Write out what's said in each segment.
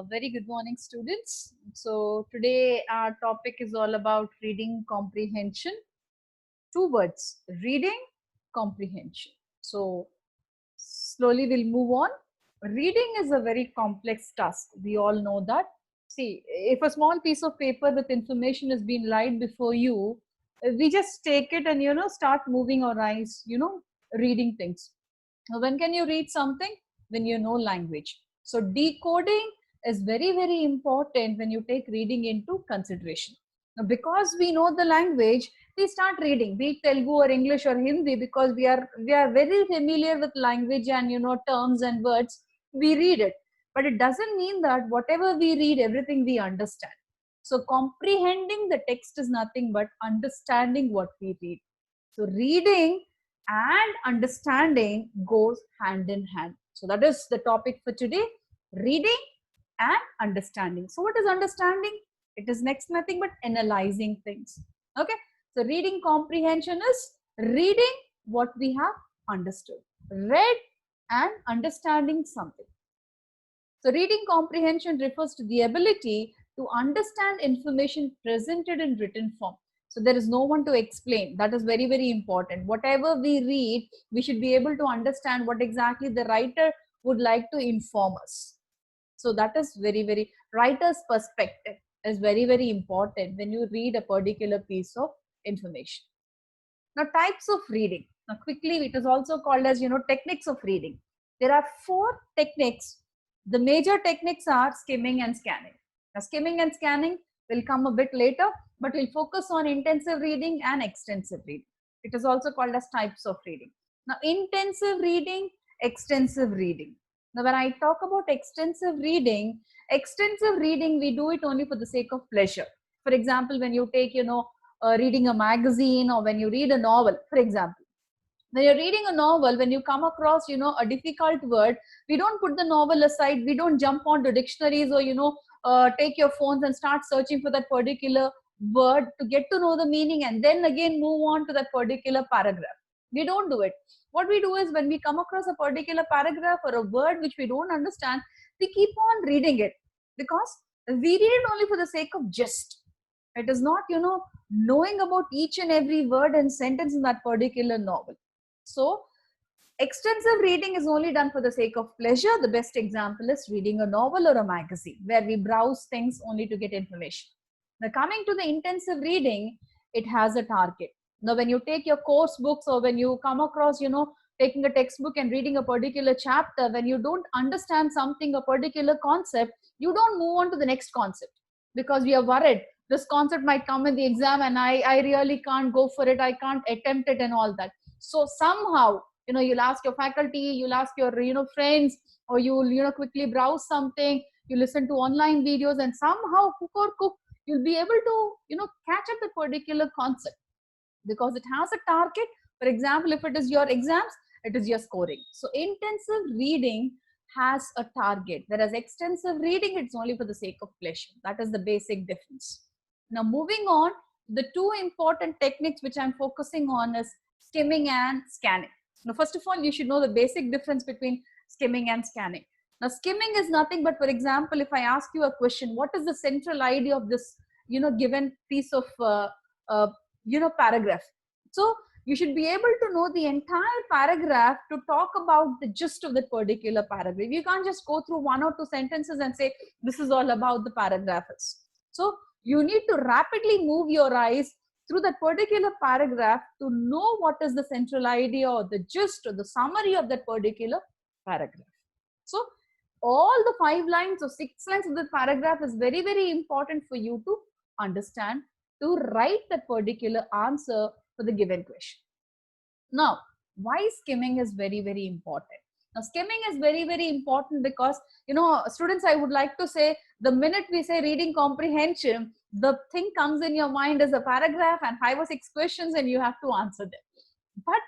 Very good morning, students. So, today our topic is all about reading comprehension. Two words, reading comprehension. So, slowly we'll move on. Reading is a very complex task. We all know that. See, if a small piece of paper with information is being laid before you, we just take it and start moving our eyes, reading things. Now, when can you read something? When you know language. So decoding is very, very important when you take reading into consideration. Now, because we know the language, we start reading, be it Telugu or English or Hindi, because we are very familiar with language and terms and words. We read it, but it doesn't mean that whatever we read, everything we understand. So comprehending the text is nothing but understanding what we read. So reading and understanding goes hand in hand. So that is the topic for today, reading and understanding. So what is understanding? It is next nothing but analyzing things. Okay. So reading comprehension is reading what we have understood, read and understanding something. So reading comprehension refers to the ability to understand information presented in written form. So there is no one to explain. That is very, very important. Whatever we read, we should be able to understand what exactly the writer would like to inform us. So that is very, very, writer's perspective is very, very important when you read a particular piece of information. Now, types of reading. Now, quickly, it is also called as, techniques of reading. There are four techniques. The major techniques are skimming and scanning. Now, skimming and scanning will come a bit later, but we'll focus on intensive reading and extensive reading. It is also called as types of reading. Now, intensive reading, extensive reading. Now, when I talk about extensive reading, we do it only for the sake of pleasure. For example, when you take, reading a magazine or when you read a novel, for example, when you're reading a novel, when you come across a difficult word, we don't put the novel aside, we don't jump onto dictionaries or take your phones and start searching for that particular word to get to know the meaning and then again move on to that particular paragraph. We don't do it. What we do is when we come across a particular paragraph or a word which we don't understand, we keep on reading it because we read it only for the sake of gist. It is not knowing about each and every word and sentence in that particular novel. So extensive reading is only done for the sake of pleasure. The best example is reading a novel or a magazine where we browse things only to get information. Now, coming to the intensive reading, it has a target. Now, when you take your course books or when you come across, taking a textbook and reading a particular chapter, when you don't understand something, a particular concept, you don't move on to the next concept because we are worried. This concept might come in the exam and I really can't go for it. I can't attempt it and all that. So somehow, you'll ask your faculty, you'll ask your, friends, or you'll, quickly browse something, you listen to online videos and somehow hook or cook, you'll be able to, catch up the particular concept because it has a target. For example, if it is your exams, it is your scoring. So intensive reading has a target, whereas extensive reading, it's only for the sake of pleasure. That is the basic difference. Now, moving on, the two important techniques which I'm focusing on is skimming and scanning. Now, first of all, you should know the basic difference between skimming and scanning. Now, skimming is nothing but, for example, if I ask you a question, what is the central idea of this, given piece of, paragraph? So, you should be able to know the entire paragraph to talk about the gist of that particular paragraph. You can't just go through one or two sentences and say, this is all about the paragraph. So, you need to rapidly move your eyes through that particular paragraph to know what is the central idea or the gist or the summary of that particular paragraph. So, all the 5 lines or 6 lines of the paragraph is very, very important for you to understand, to write that particular answer for the given question. Now, why skimming is very, very important? Now, skimming is very, very important because, students, I would like to say, the minute we say reading comprehension, the thing comes in your mind as a paragraph and 5 or 6 questions and you have to answer them. But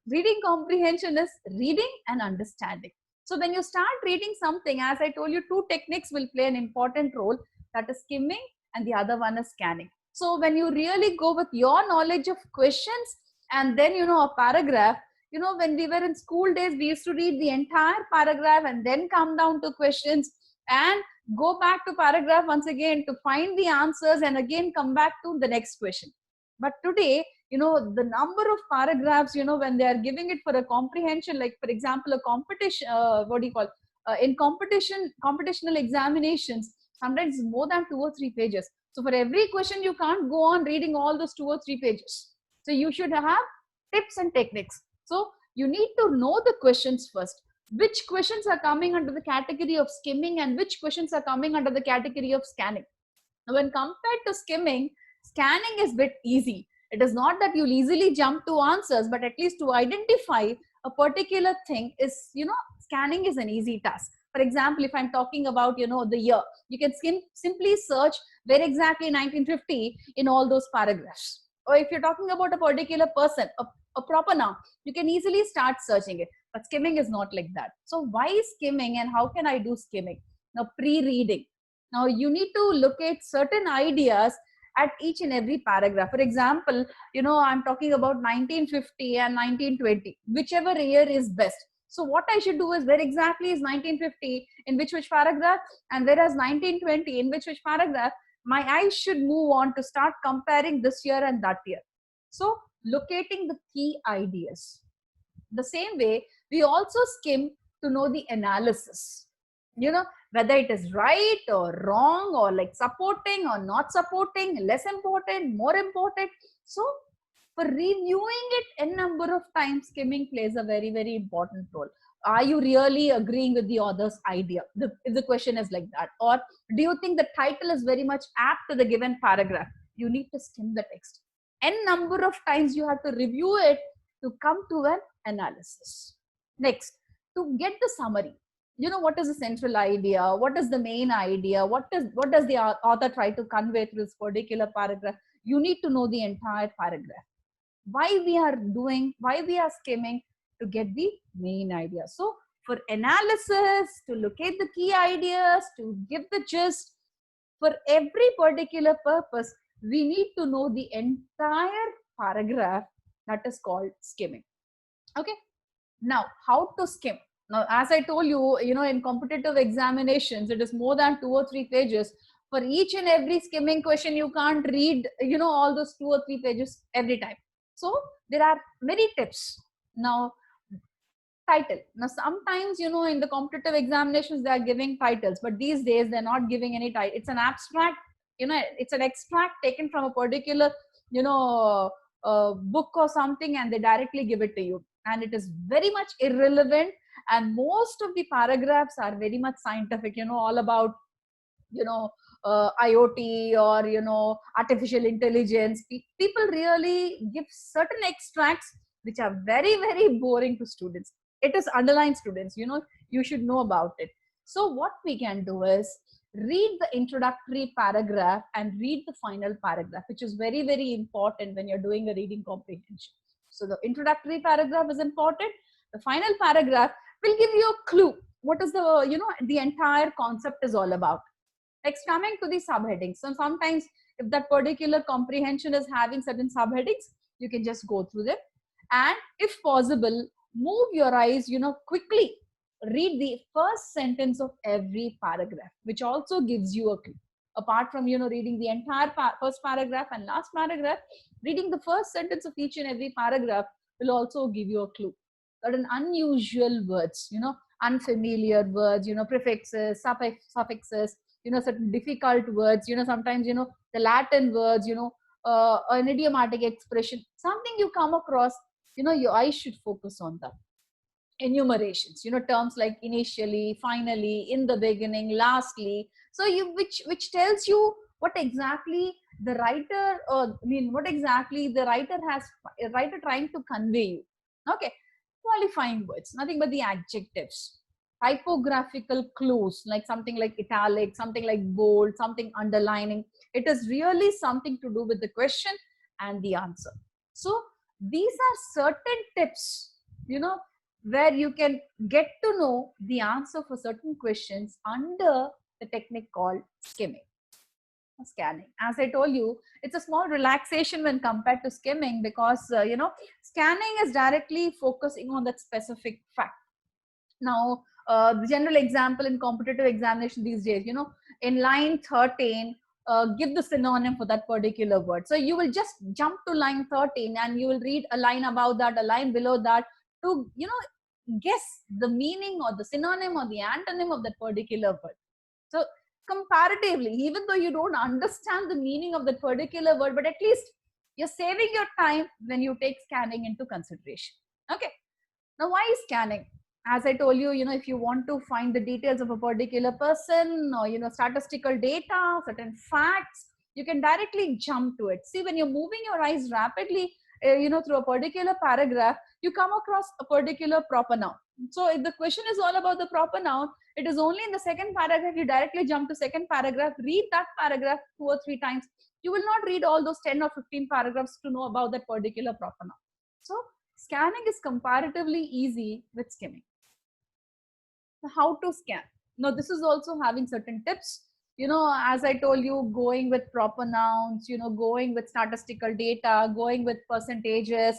reading comprehension is reading and understanding. So when you start reading something, as I told you, 2 techniques will play an important role, that is skimming and the other one is scanning. So when you really go with your knowledge of questions and then, a paragraph, when we were in school days, we used to read the entire paragraph and then come down to questions. and go back to paragraph once again to find the answers and again come back to the next question. But today, the number of paragraphs, when they are giving it for a comprehension, like for example, a competition, what do you call, in competitional examinations, sometimes it's more than 2 or 3 pages. So for every question, you can't go on reading all those 2 or 3 pages. So you should have tips and techniques. So you need to know the questions first. Which questions are coming under the category of skimming and which questions are coming under the category of scanning. Now, when compared to skimming, scanning is a bit easy. It is not that you'll easily jump to answers, but at least to identify a particular thing is, scanning is an easy task. For example, if I'm talking about, the year, you can simply search where exactly 1950 in all those paragraphs. Or if you're talking about a particular person, a proper noun, you can easily start searching it. But skimming is not like that. So why skimming and how can I do skimming? Now, pre-reading. Now, you need to locate certain ideas at each and every paragraph. For example, I'm talking about 1950 and 1920, whichever year is best. So what I should do is where exactly is 1950 in which paragraph, and whereas 1920 in which paragraph, my eyes should move on to start comparing this year and that year. So locating the key ideas. The same way, we also skim to know the analysis. Whether it is right or wrong or like supporting or not supporting, less important, more important. So for reviewing it n number of times, skimming plays a very, very important role. Are you really agreeing with the author's idea? If the question is like that, or do you think the title is very much apt to the given paragraph? You need to skim the text. N number of times you have to review it to come to an analysis. Next, to get the summary. What is the central idea? What is the main idea? What does the author try to convey through this particular paragraph? You need to know the entire paragraph. Why we are skimming? To get the main idea. So for analysis, to locate the key ideas, to give the gist, for every particular purpose, we need to know the entire paragraph. That is called skimming. Okay. Now, how to skim? Now, as I told you, in competitive examinations, it is more than 2 or 3 pages. For each and every skimming question, you can't read, all those 2 or 3 pages every time. So there are many tips. Now, title. Now, sometimes, in the competitive examinations, they are giving titles, but these days they're not giving any title. It's an abstract, it's an extract taken from a particular, book or something, and they directly give it to you. And it is very much irrelevant. And most of the paragraphs are very much scientific, all about, IoT or, artificial intelligence. People really give certain extracts which are very, very boring to students. It is underlined students, you should know about it. So what we can do is read the introductory paragraph and read the final paragraph, which is very, very important when you're doing a reading comprehension. So the introductory paragraph is important. The final paragraph will give you a clue. What is the entire concept is all about. Next, coming to the subheadings. So sometimes if that particular comprehension is having certain subheadings, you can just go through them. And if possible, move your eyes, quickly read the first sentence of every paragraph, which also gives you a clue. Apart from, reading the entire first paragraph and last paragraph, reading the first sentence of each and every paragraph will also give you a clue. Certain unusual words, unfamiliar words, prefixes, suffixes, certain difficult words, sometimes, the Latin words, an idiomatic expression, something you come across, your eyes should focus on that. Enumerations, terms like initially, finally, in the beginning, lastly. So which tells you what exactly the writer, what exactly the writer trying to convey you. Okay. Qualifying words, nothing but the adjectives. Typographical clues, like something like italic, something like bold, something underlining. It is really something to do with the question and the answer. So these are certain tips, where you can get to know the answer for certain questions under the technique called skimming. Scanning. As I told you, it's a small relaxation when compared to skimming, because scanning is directly focusing on that specific fact. Now, The general example in competitive examination these days, in line 13, give the synonym for that particular word. So you will just jump to line 13 and you will read a line above that, a line below that, to guess the meaning or the synonym or the antonym of that particular word. So comparatively, even though you don't understand the meaning of that particular word, but at least you're saving your time when you take scanning into consideration. Okay. Now, why is scanning? As I told you, if you want to find the details of a particular person or, statistical data, certain facts, you can directly jump to it. See, when you're moving your eyes rapidly, through a particular paragraph, you come across a particular proper noun. So if the question is all about the proper noun, it is only in the second paragraph, you directly jump to second paragraph, read that paragraph 2 or 3 times. You will not read all those 10 or 15 paragraphs to know about that particular proper noun. So scanning is comparatively easy with skimming. How to scan? Now, this is also having certain tips. As I told you, going with proper nouns, going with statistical data, going with percentages,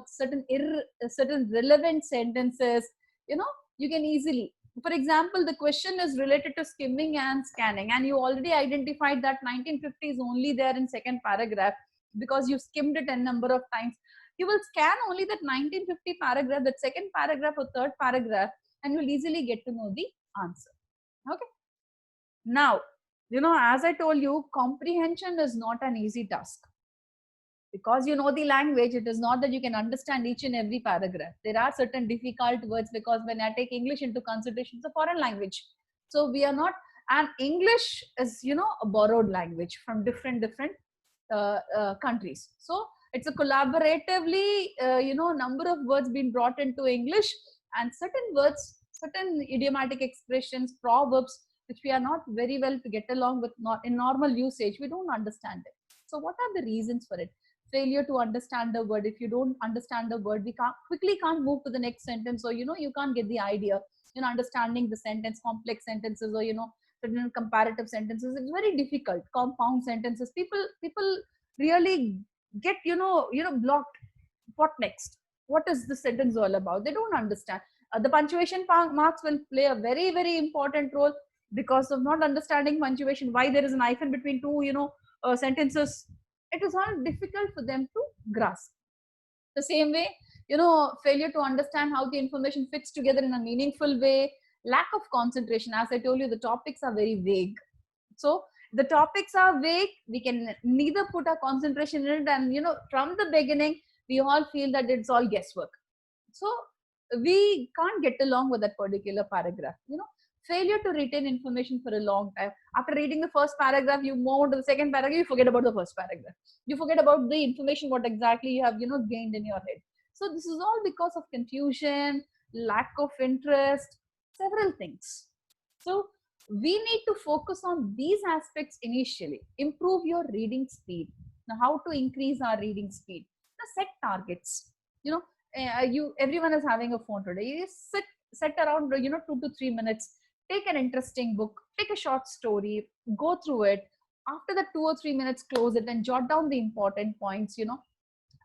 certain relevant sentences, you can easily. For example, the question is related to skimming and scanning, and you already identified that 1950 is only there in second paragraph because you skimmed it a number of times. You will scan only that 1950 paragraph, that second paragraph or third paragraph, and you'll easily get to know the answer. Okay. Now, as I told you, comprehension is not an easy task. Because you know the language, it is not that you can understand each and every paragraph. There are certain difficult words, because when I take English into consideration, it's a foreign language. So we are not, and English is, a borrowed language from different countries. So it's a collaboratively, number of words being brought into English, and certain words, certain idiomatic expressions, proverbs, which we are not very well to get along with, not in normal usage, we don't understand it. So what are the reasons for it? Failure to understand the word. If you don't understand the word, we can't move to the next sentence, or you can't get the idea. Understanding the sentence, complex sentences, or certain comparative sentences, it's very difficult. Compound sentences, people really get blocked. What next? What is the sentence all about? They don't understand. The punctuation marks will play a very, very important role, because of not understanding punctuation. Why there is an hyphen between two sentences, it is all difficult for them to grasp. The same way, failure to understand how the information fits together in a meaningful way, lack of concentration. As I told you, the topics are very vague. So the topics are vague, we can neither put our concentration in it, and from the beginning we all feel that it's all guesswork. So we can't get along with that particular paragraph. Failure to retain information for a long time. After reading the first paragraph, you move on to the second paragraph, you forget about the first paragraph. You forget about the information, what exactly you have, gained in your head. So this is all because of confusion, lack of interest, several things. So we need to focus on these aspects initially. Improve your reading speed. Now, how to increase our reading speed? Now, set targets. Everyone is having a phone today. You set around 2 to 3 minutes. Take an interesting book, take a short story, go through it. After the 2 or 3 minutes, close it and jot down the important points,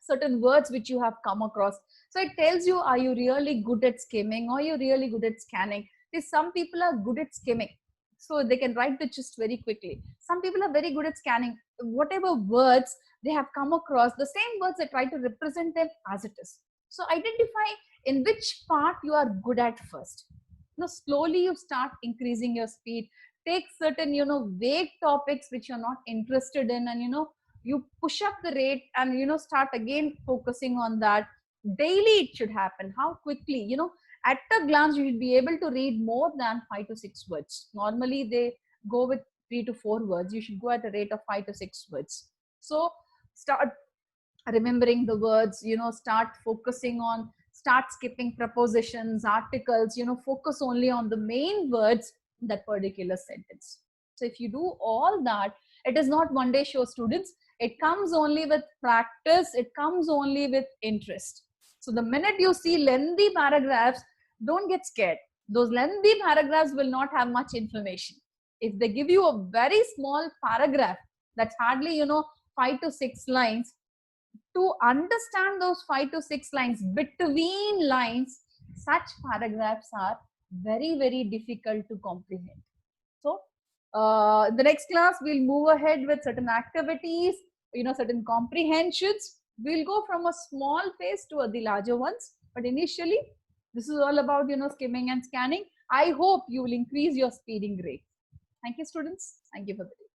certain words which you have come across. So it tells you, are you really good at skimming, or are you really good at scanning? There's some people are good at skimming, so they can write the gist very quickly. Some people are very good at scanning. Whatever words they have come across, the same words, they try to represent them as it is. So identify in which part you are good at first. Slowly you start increasing your speed. Take certain, vague topics which you're not interested in, and, you push up the rate and, start again focusing on that. Daily it should happen. How quickly, at a glance, you should be able to read more than 5 to 6 words. Normally they go with 3 to 4 words. You should go at a rate of 5 to 6 words. So start remembering the words, start focusing on, start skipping prepositions, articles, focus only on the main words in that particular sentence. So if you do all that, it is not one day show, students. It comes only with practice. It comes only with interest. So the minute you see lengthy paragraphs, don't get scared. Those lengthy paragraphs will not have much information. If they give you a very small paragraph, that's hardly, 5 to 6 lines, to understand those 5 to 6 lines, between lines, such paragraphs are very difficult to comprehend. So in the next class, we'll move ahead with certain activities, certain comprehensions. We'll go from a small phase to the larger ones. But initially, this is all about, skimming and scanning. I hope you will increase your speeding rate. Thank you, students. Thank you for the day.